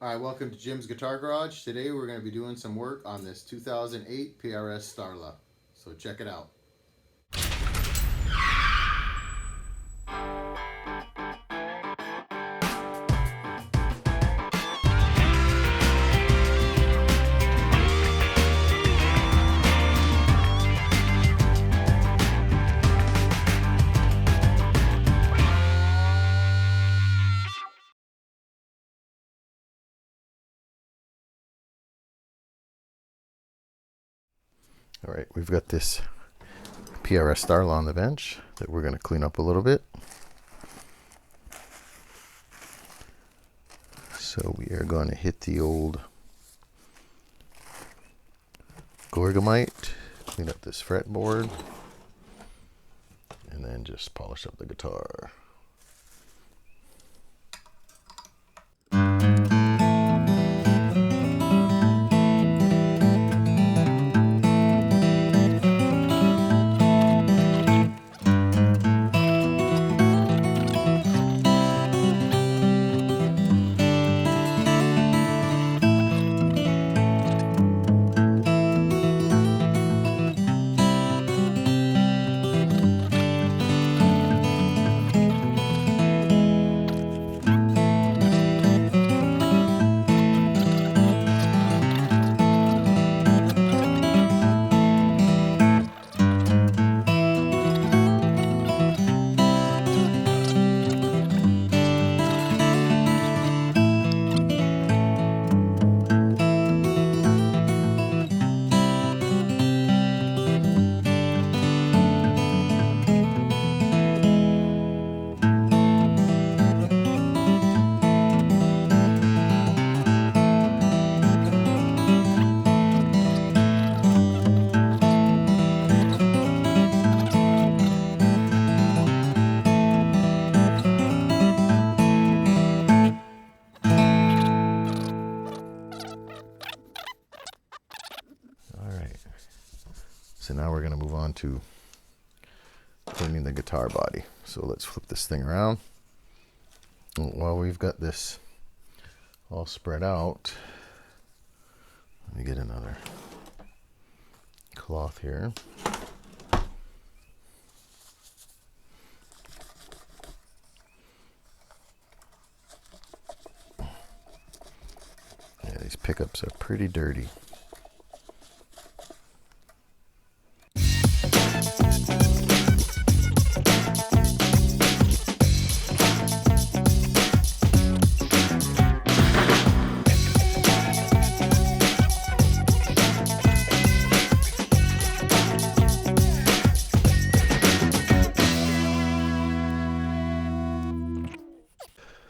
Hi, welcome to Jim's Guitar Garage. Today we're going to be doing some work on this 2008 PRS Starla. So check it out. All right, we've got this PRS Starla on the bench that we're going to clean up a little bit. So we are going to hit the old Gorgomyte, clean up this fretboard, and then just polish up the guitar. So now we're going to move on to cleaning the guitar body. So let's flip this thing around. While we've got this all spread out, let me get another cloth here. Yeah, these pickups are pretty dirty.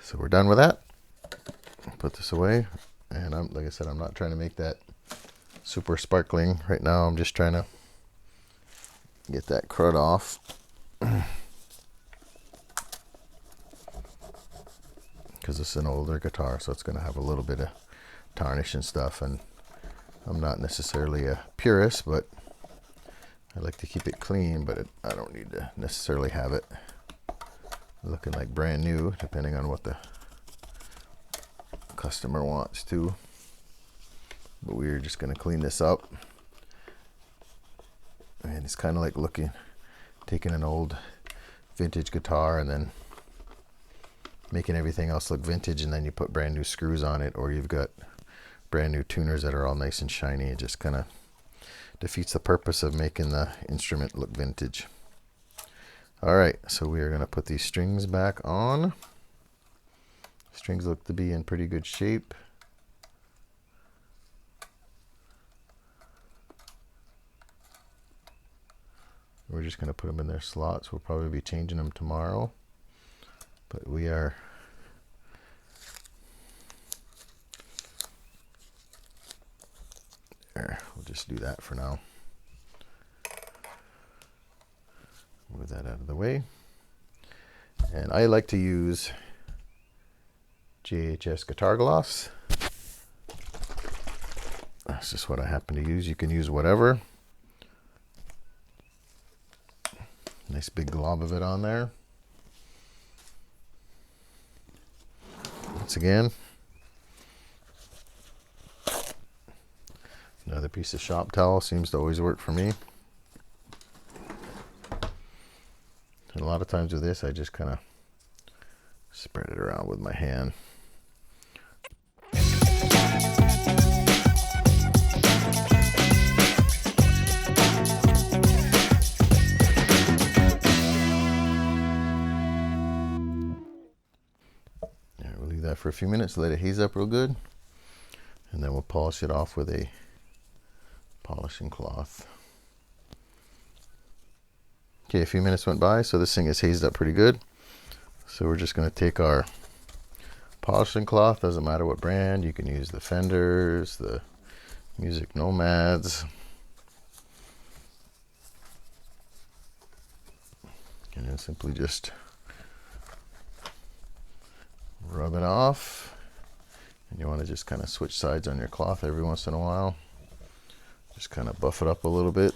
So we're done with that. Put this away, and like I said, I'm not trying to make that super sparkling right now. I'm just trying to get that crud off. Because it's an older guitar, so it's going to have a little bit of tarnish and stuff, and I'm not necessarily a purist, but I like to keep it clean, but I don't need to necessarily have it looking like brand new, depending on what the customer wants to. But we're just going to clean this up, and it's kind of like taking an old vintage guitar and then making everything else look vintage, and then you put brand new screws on it, or you've got brand new tuners that are all nice and shiny. It just kind of defeats the purpose of making the instrument look vintage. All right, so we are going to put these strings back on. Strings look to be in pretty good shape. We're just going to put them in their slots. We'll probably be changing them tomorrow. But we are there. We'll just do that for now. Move that out of the way. And I like to use GHS Guitar Gloss. That's just what I happen to use. You can use whatever. Nice big glob of it on there. Once again, Another piece of shop towel seems to always work for me. And a lot of times with this, I just kind of spread it around with my hand. Yeah, we'll leave that for a few minutes, let it haze up real good, and then we'll polish it off with a polishing cloth. Okay, a few minutes went by, so this thing is hazed up pretty good. So we're just going to take our polishing cloth, doesn't matter what brand, you can use the Fenders, the Music Nomads. And then simply just rub it off. And you want to just kind of switch sides on your cloth every once in a while. Just kind of buff it up a little bit.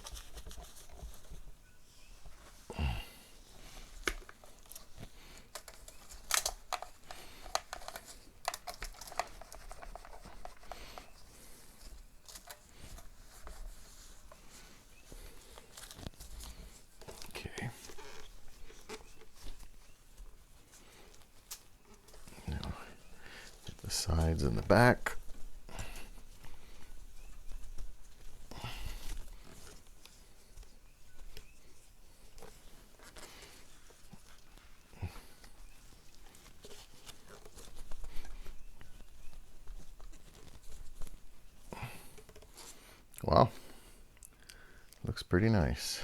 Okay. Now, get the sides and the back. Wow, looks pretty nice.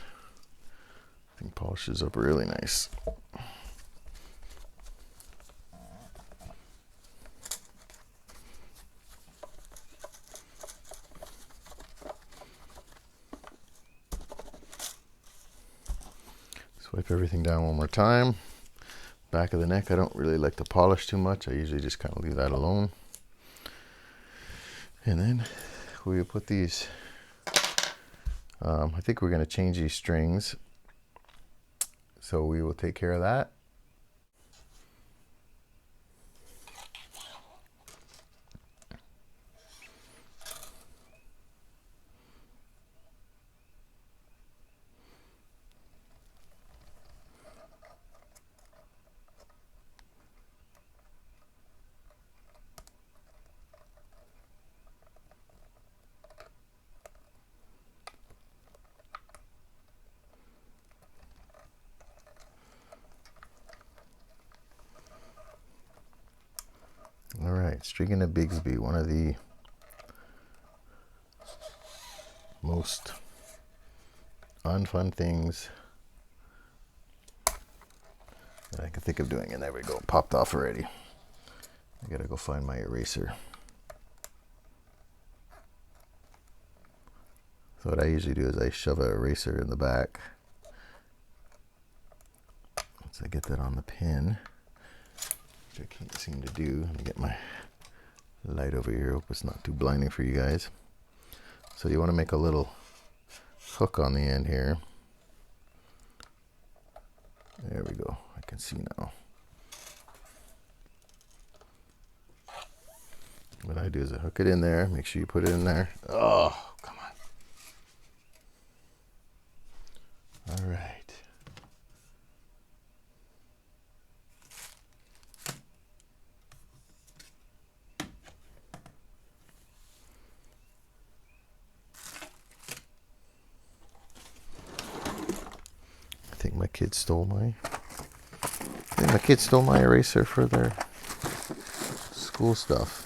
I think polishes up really nice. Swipe everything down one more time. Back of the neck, I don't really like to polish too much. I usually just kind of leave that alone. And then we will put these, I think we're going to change these strings. So we will take care of that. All right, stringing a Bigsby, one of the most unfun things that I can think of doing. And there we go, popped off already. I gotta go find my eraser. So what I usually do is I shove an eraser in the back. Once I get that on the pin, which I can't seem to do. Let me get my light over here. Hope it's not too blinding for you guys. So you want to make a little hook on the end here. There we go. I can see now. What I do is I hook it in there. Make sure you put it in there. Oh, come on. All right. I think my kids stole my eraser for their school stuff.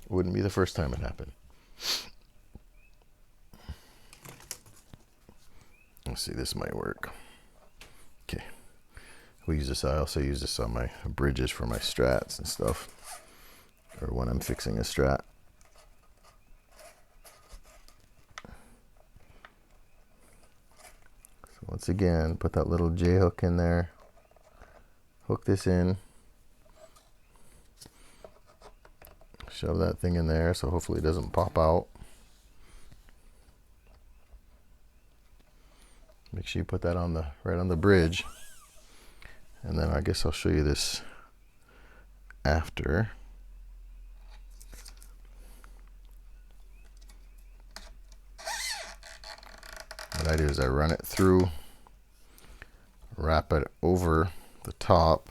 Wouldn't be the first time it happened. Let's see, this might work. Okay. We use this, I also use this on my bridges for my strats and stuff, or when I'm fixing a strat. So once again, put that little J hook in there, hook this in, shove that thing in there so hopefully it doesn't pop out. Make sure you put that on the right on the bridge. And then I guess I'll show you this after, what I do is I run it through, wrap it over the top,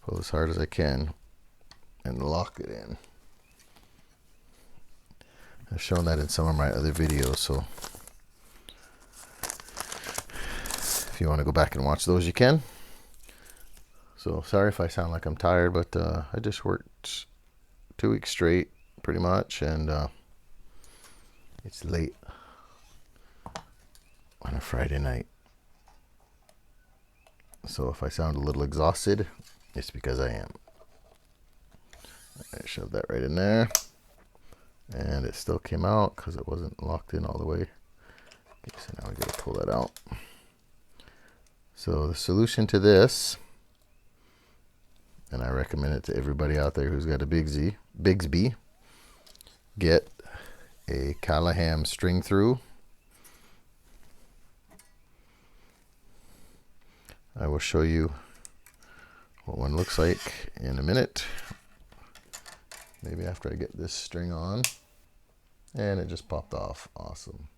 pull as hard as I can, and lock it in. I've shown that in some of my other videos, so if you want to go back and watch those, you can. So sorry if I sound like I'm tired, but I just worked 2 weeks straight pretty much, and it's late on a Friday night. So if I sound a little exhausted, it's because I am. I shoved that right in there, and it still came out because it wasn't locked in all the way. Okay, so now we got to pull that out. So the solution to this, and I recommend it to everybody out there who's got a Bigsby, get a Callahan string through. I will show you what one looks like in a minute. Maybe after I get this string on. And it just popped off. Awesome.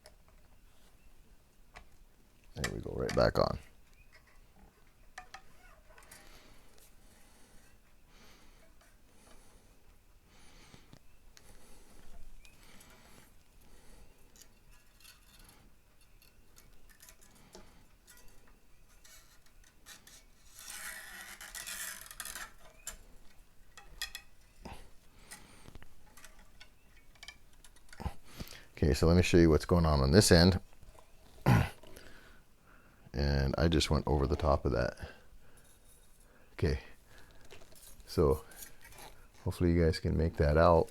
There we go, right back on. Okay, so let me show you what's going on this end. And I just went over the top of that. Okay, so hopefully you guys can make that out.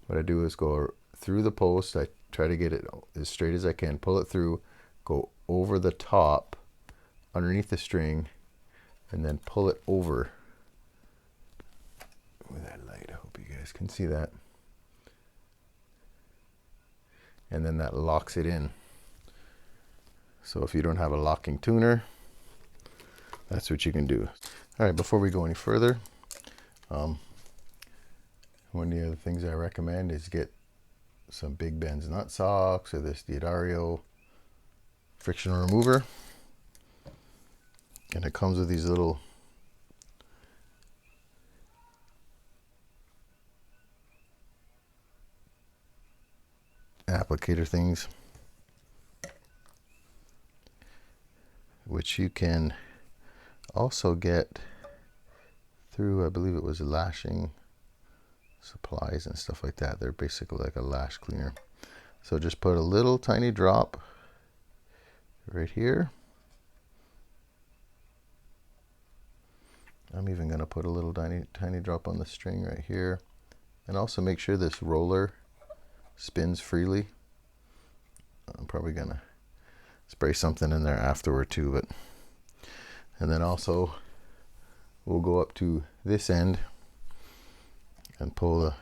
What I do is go through the post. I try to get it as straight as I can, pull it through, go over the top, underneath the string, and then pull it over with that light. I hope you guys can see that. And then that locks it in. So if you don't have a locking tuner, that's what you can do. All right, before we go any further, one of the other things I recommend is get some Big Ben's nut socks or this D'Addario friction remover. And it comes with these little applicator things, which you can also get through, I believe it was lashing supplies and stuff like that. They're basically like a lash cleaner. So just put a little tiny drop right here. I'm even going to put a little tiny drop on the string right here, and also make sure this roller spins freely. I'm probably going to spray something in there afterward too, but and then also we'll go up to this end and pull the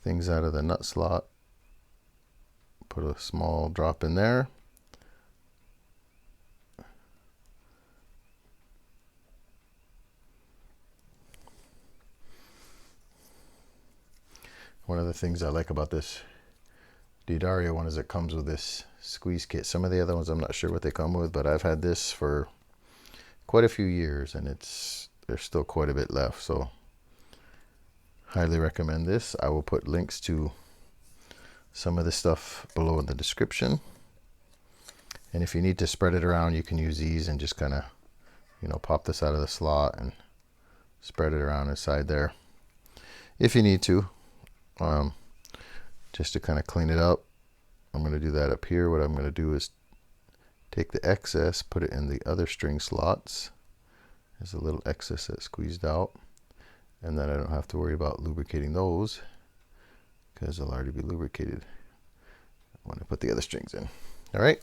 things out of the nut slot. Put a small drop in there. One of the things I like about this D'Addario one is it comes with this squeeze kit. Some of the other ones I'm not sure what they come with, but I've had this for quite a few years, and there's still quite a bit left, so highly recommend this. I will put links to some of the stuff below in the description, and if you need to spread it around, you can use these and just kind of, you know, pop this out of the slot and spread it around inside there if you need to, just to kind of clean it up. I'm going to do that up here. What I'm going to do is take the excess, put it in the other string slots. There's a little excess that's squeezed out, and then I don't have to worry about lubricating those because they'll already be lubricated when I put the other strings in. All right,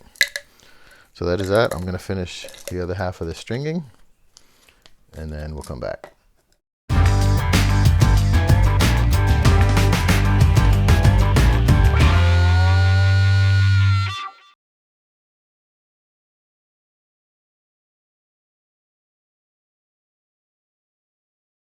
so that is that. I'm going to finish the other half of the stringing, and then we'll come back.